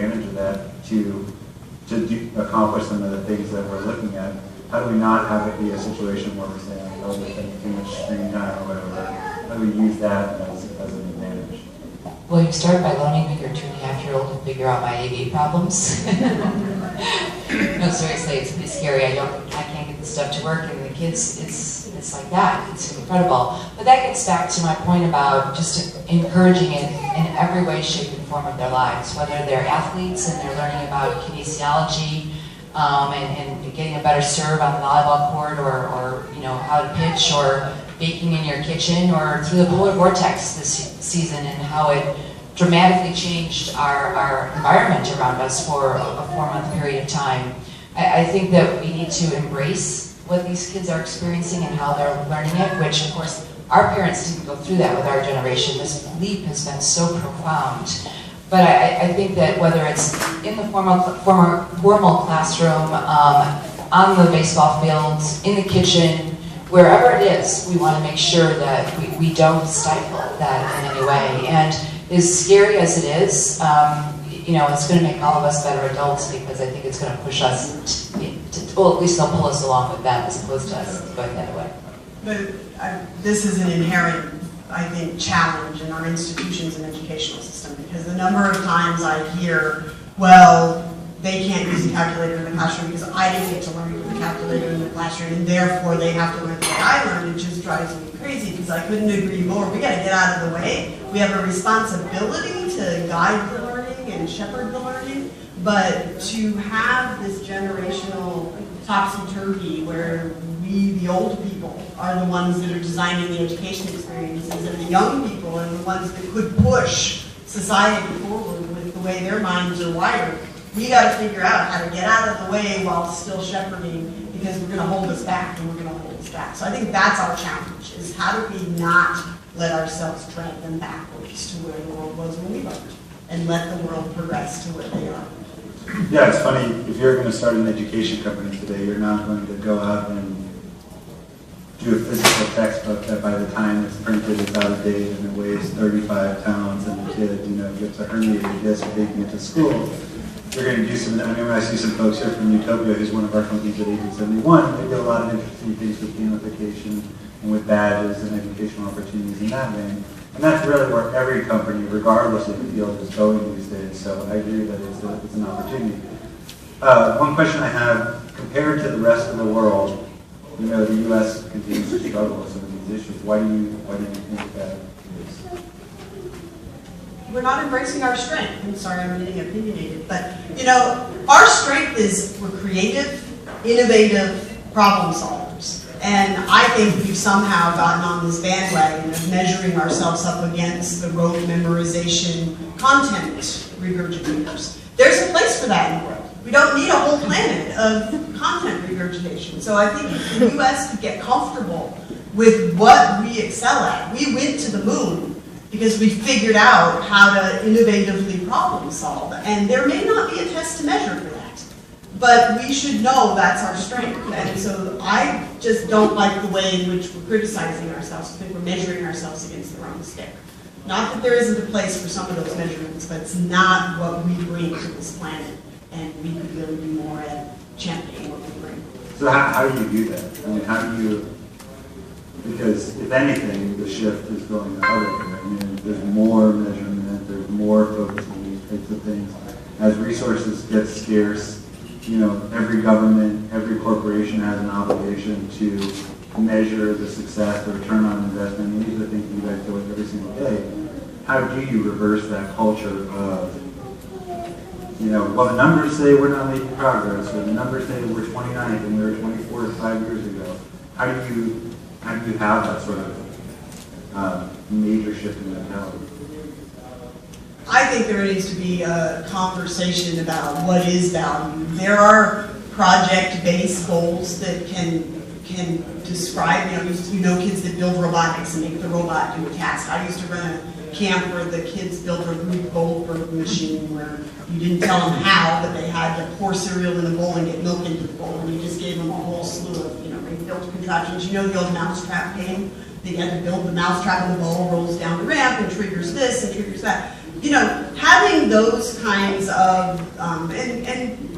advantage of that to accomplish some of the things that we're looking at? How do we not have it be a situation where we're saying, oh, we're spending too much screen time or whatever? How do we use that as an advantage? Well, you start by learning your 2.5-year-old to figure out my AV problems. No, seriously, it's pretty scary. I can't get the stuff to work, and the kids, it's like that. It's incredible. But that gets back to my point about just encouraging it in every way, shape, and form of their lives. Whether they're athletes and they're learning about kinesiology and getting a better serve on the volleyball court, or how to pitch, or baking in your kitchen, or through the polar vortex this season and how it dramatically changed our environment around us for a 4-month period of time. I think that we need to embrace what these kids are experiencing and how they're learning it, which of course our parents didn't go through that with our generation. This leap has been so profound. But I think that whether it's in the formal classroom, on the baseball fields, in the kitchen, wherever it is, we want to make sure that we don't stifle that in any way. And as scary as it is, it's going to make all of us better adults, because I think it's going to push us well, at least they'll pull us along with them as opposed to us going that way. But this is an inherent, I think, challenge in our institutions and educational system, because the number of times I hear, well, they can't use a calculator in the classroom because I didn't get to learn with a calculator in the classroom, and therefore they have to learn the way I learned. It just drives me crazy, because I couldn't agree more. We got to get out of the way. We have a responsibility to guide the learning and shepherd the learning, but to have this generational topsy-turvy where we, the old people, are the ones that are designing the education experiences, and the young people are the ones that could push society forward with the way their minds are wired. We got to figure out how to get out of the way while still shepherding, because we're going to hold us back, and we're going to hold us back. So I think that's our challenge, is how do we not let ourselves drag them backwards to where the world was when we learned, and let the world progress to where they are. Yeah, it's funny, if you're going to start an education company today, you're not going to go out and do a physical textbook that by the time it's printed is out of date and it weighs 35 pounds and the kid, gets a herniated disc taking it to school. You're going to do some, when I see some folks here from Utopia, who's one of our companies at 1871, they do a lot of interesting things with gamification and with badges and educational opportunities in that vein. And that's really where every company, regardless of the field, is going these days. So I agree that it's an opportunity. One question I have, compared to the rest of the world, the U.S. continues to struggle with some of these issues. Why do you think that is? We're not embracing our strength. I'm sorry, I'm getting opinionated, but our strength is we're creative, innovative problem solvers. And I think we've somehow gotten on this bandwagon of measuring ourselves up against the rote memorization content regurgitators. There's a place for that in the world. We don't need a whole planet of content regurgitation. So I think if the U.S. could get comfortable with what we excel at, we went to the moon because we figured out how to innovatively problem solve. And there may not be a test to measure for that. But we should know that's our strength. And so I just don't like the way in which we're criticizing ourselves. I think we're measuring ourselves against the wrong stick. Not that there isn't a place for some of those measurements, but it's not what we bring to this planet. And we could really do more at championing what we bring. So how do you do that? I mean, how do you, because if anything, the shift is going the other way. I mean, there's more measurement, there's more focus on these types of things. As resources get scarce, every government, every corporation has an obligation to measure the success, the return on investment. And these are the things you guys do every single day. How do you reverse that culture of, well, the numbers say we're not making progress, or the numbers say we're 29th and we were 24th 5 years ago. How do you have that sort of major shift in mentality? I think there needs to be a conversation about what is value. There are project-based goals that can describe, kids that build robotics and make the robot do a task. I used to run a camp where the kids built a Rube Goldberg machine where you didn't tell them how, but they had to pour cereal in a bowl and get milk into the bowl, and you just gave them a whole slew of, they built contraptions. The old mousetrap game? They had to build the mousetrap in the bowl, rolls down the ramp, and triggers this and triggers that. you know, having those kinds of, and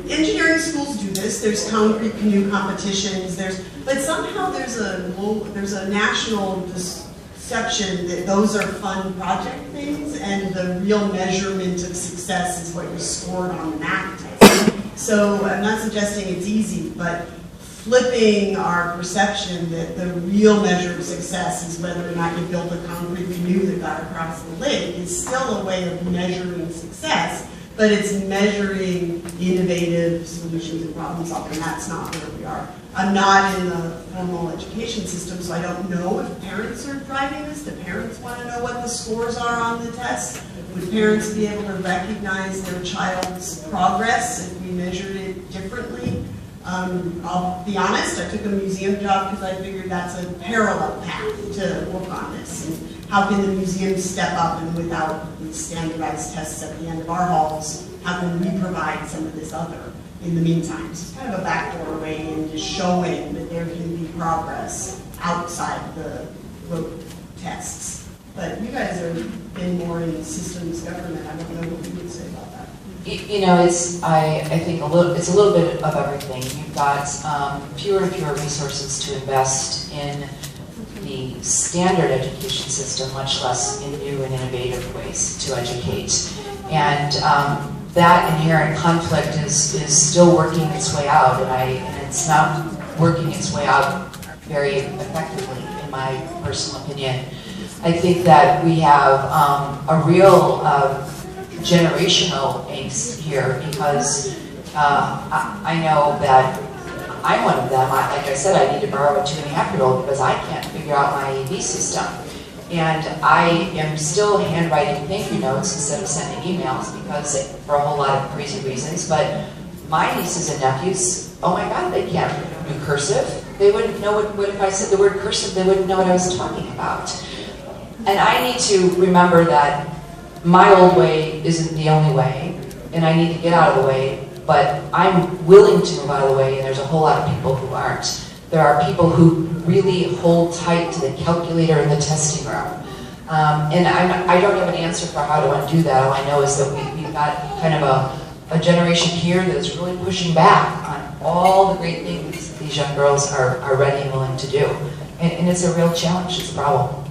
engineering schools do this, there's concrete canoe competitions, but somehow there's a national perception that those are fun project things, and the real measurement of success is what you scored on the math test. So I'm not suggesting it's easy, but flipping our perception that the real measure of success is whether or not you built a concrete canoe that got across the lake is still a way of measuring success, but it's measuring innovative solutions and problem solving. That's not where we are. I'm not in the formal education system, so I don't know if parents are driving this. Do parents want to know what the scores are on the test? Would parents be able to recognize their child's progress if we measured it differently? I'll be honest, I took a museum job because I figured that's a parallel path to work on this. And how can the museum step up, and without the standardized tests at the end of our halls, how can we provide some of this other in the meantime? So it's kind of a backdoor way into showing that there can be progress outside the rote tests. But you guys have been more in systems government. I don't know what you would say about that. You know, I think it's a little bit of everything. You've got fewer and fewer resources to invest in the standard education system, much less in new and innovative ways to educate. And that inherent conflict is still working its way out, and it's not working its way out very effectively, in my personal opinion. I think that we have a real generational angst here, because I know that I'm one of them. Like I said, I need to borrow a 2.5-year-old because I can't figure out my AV system. And I am still handwriting thank you notes instead of sending emails, because for a whole lot of crazy reasons. But my nieces and nephews, oh my God, they can't do cursive. They wouldn't know what if I said the word cursive, they wouldn't know what I was talking about. And I need to remember that my old way isn't the only way, and I need to get out of the way, but I'm willing to move out of the way, and there's a whole lot of people who aren't. There are people who really hold tight to the calculator in the testing room. And I don't have an answer for how to undo that. All I know is that we've got kind of a generation here that is really pushing back on all the great things these young girls are ready and willing to do. And it's a real challenge, it's a problem.